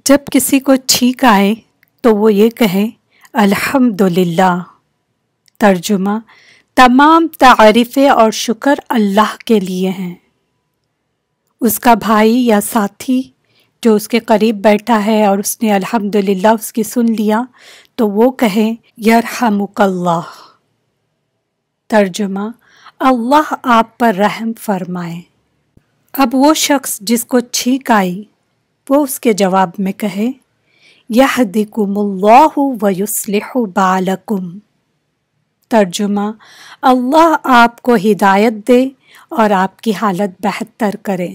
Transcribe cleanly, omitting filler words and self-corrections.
जब किसी को छींक आए तो वो ये कहे अल्हम्दुलिल्लाह। तर्जुमा, तमाम तारीफ़ें और शुक्र अल्लाह के लिए हैं। उसका भाई या साथी जो उसके करीब बैठा है और उसने अल्हम्दुलिल्लाह उसकी सुन लिया तो वो कहे यरहमुकल्लाह। तर्जुमा, अल्लाह आप पर रहम फरमाए। अब वो शख्स जिसको छींक आई वो उसके जवाब में कहे यहदिकुमुल्लाहु व युस्लिहु बालकुम। तर्जुमा, अल्लाह आपको हिदायत दे और आपकी हालत बेहतर करे।